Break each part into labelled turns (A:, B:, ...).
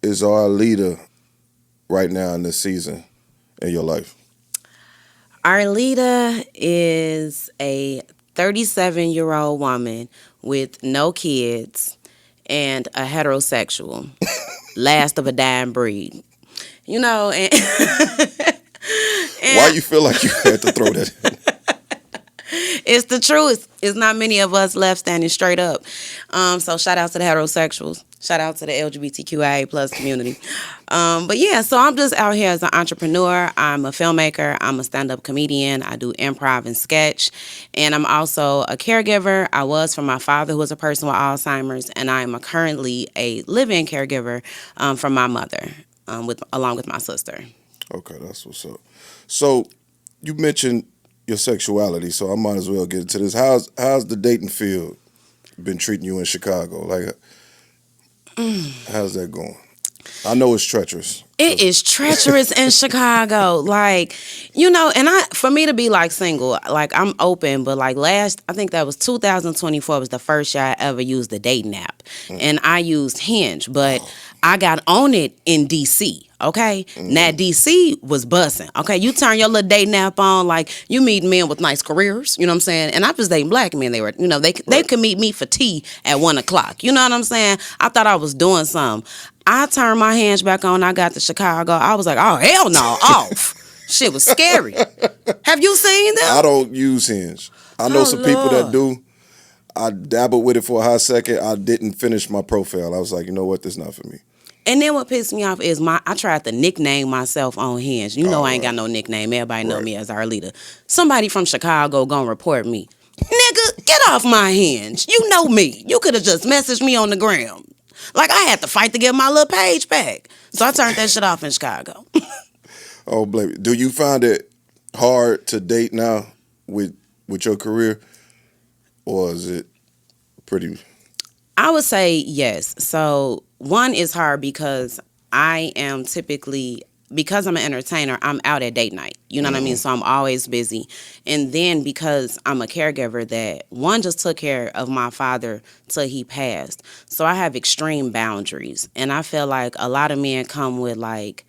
A: is our leader right now in this season in your life?
B: Arlietta is a 37-year-old woman with no kids and a heterosexual, last of a dying breed. You know, and,
A: Why
B: and
A: you feel like you had to throw that in?
B: it's the truth. It's not many of us left standing straight up. So shout out to the heterosexuals. Shout out to the LGBTQIA plus community. But yeah, so I'm just out here as an entrepreneur. I'm a filmmaker. I'm a stand-up comedian. I do improv and sketch. And I'm also a caregiver. I was for my father, who was a person with Alzheimer's. And I'm currently a live-in caregiver for my mother, along with my sister.
A: Okay, that's what's up. So you mentioned your sexuality, so I might as well get into this. How's the dating field been treating you in Chicago? Like, how's that going? I know it's treacherous.
B: It is treacherous in Chicago. Like, and for me to be like single, like I'm open, but like I think that was 2024 was the first year I ever used a dating app. And I used Hinge, but I got on it in DC. Okay, now DC was bussing. Okay, you turn your little dating app on, like you meet men with nice careers. You know what I'm saying? And I was dating black men. They were, they could meet me for tea at 1:00. You know what I'm saying? I thought I was doing something. I turned my Hinge back on. I got to Chicago. I was like, oh hell no, off. Shit was scary. Have you seen them?
A: I don't use Hinge. I know some people that do. I dabbled with it for a hot second. I didn't finish my profile. I was like, you know what? This is not for me.
B: And then what pissed me off is I tried to nickname myself on Hinge. I ain't got no nickname. Everybody know me as Arlietta. Somebody from Chicago gonna report me. Nigga, get off my Hinge. You know me. You could have just messaged me on the gram. Like, I had to fight to get my little page back. So I turned that shit off in Chicago.
A: Oh, baby. Do you find it hard to date now with your career? Or is it pretty...
B: I would say yes. So one is hard because I am typically, because I'm an entertainer, I'm out at date night. You know what I mean? So I'm always busy. And then because I'm a caregiver that one just took care of my father till he passed. So I have extreme boundaries. And I feel like a lot of men come with like,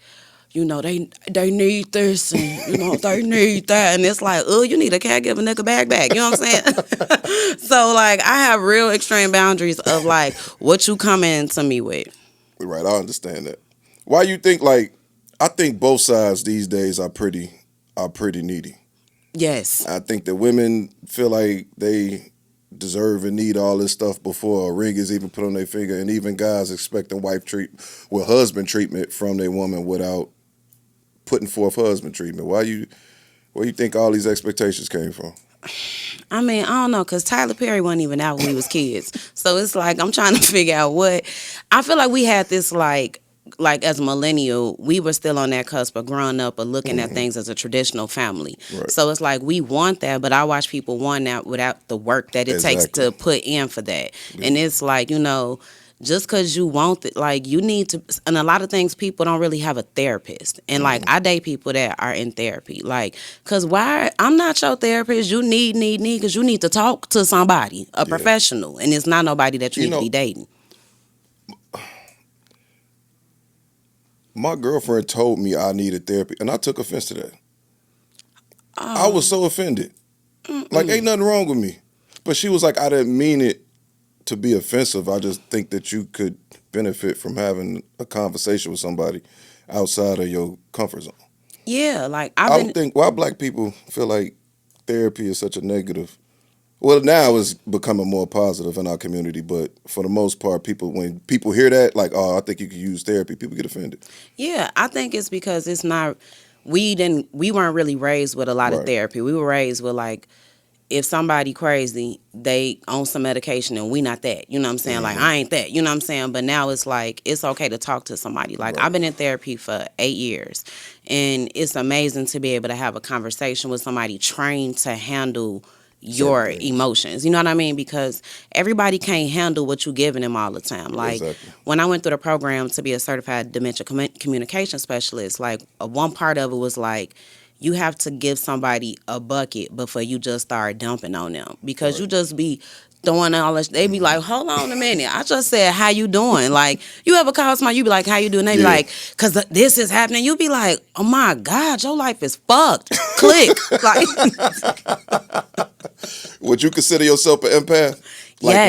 B: they need this and, they need that. And it's like, oh, you need a caregiver nigga back. You know what I'm saying? So, like, I have real extreme boundaries of, like, what you coming to me with.
A: Right, I understand that. Why you think, like, I think both sides these days are pretty needy.
B: Yes.
A: I think that women feel like they deserve and need all this stuff before a ring is even put on their finger, and even guys expecting husband treatment from their woman without putting forth husband treatment. Where you think all these expectations came from?
B: I mean, I don't know, because Tyler Perry wasn't even out when we was kids. So it's like, I'm trying to figure out what... I feel like we had this, like as a millennial, we were still on that cusp of growing up or looking at things as a traditional family.
A: Right.
B: So it's like, we want that, but I watch people want that without the work that it takes to put in for that. Yeah. And it's like, just because you want it, like, you need to, and a lot of things, people don't really have a therapist. And, like, I date people that are in therapy. Like, because I'm not your therapist. You need, because you need to talk to somebody, a professional. And it's not nobody that you need to be dating.
A: My girlfriend told me I needed therapy, and I took offense to that. I was so offended. Like, ain't nothing wrong with me. But she was like, I didn't mean it to be offensive. I just think that you could benefit from having a conversation with somebody outside of your comfort zone.
B: Yeah, like
A: I would think why black people feel like therapy is such a negative. Well, now it's becoming more positive in our community, but for the most part, when people hear that, like, oh, I think you could use therapy, people get offended.
B: Yeah, I think it's because it's not. We weren't really raised with a lot of therapy. We were raised with, like, if somebody crazy, they on some medication and we not that. You know what I'm saying? Like, I ain't that. You know what I'm saying? But now it's like, it's okay to talk to somebody. Like, I've been in therapy for 8 years. And it's amazing to be able to have a conversation with somebody trained to handle your emotions. You know what I mean? Because everybody can't handle what you're giving them all the time. Like, when I went through the program to be a certified dementia communication specialist, like, one part of it was like, you have to give somebody a bucket before you just start dumping on them, because you just be throwing all this. They be like, hold on a minute. I just said, how you doing? Like, you ever call somebody, you be like, how you doing? They be
A: Yeah.
B: like, because this is happening. You be like, oh my God, your life is fucked. Click. Like,
A: Would you consider yourself an empath? Like,
B: yes.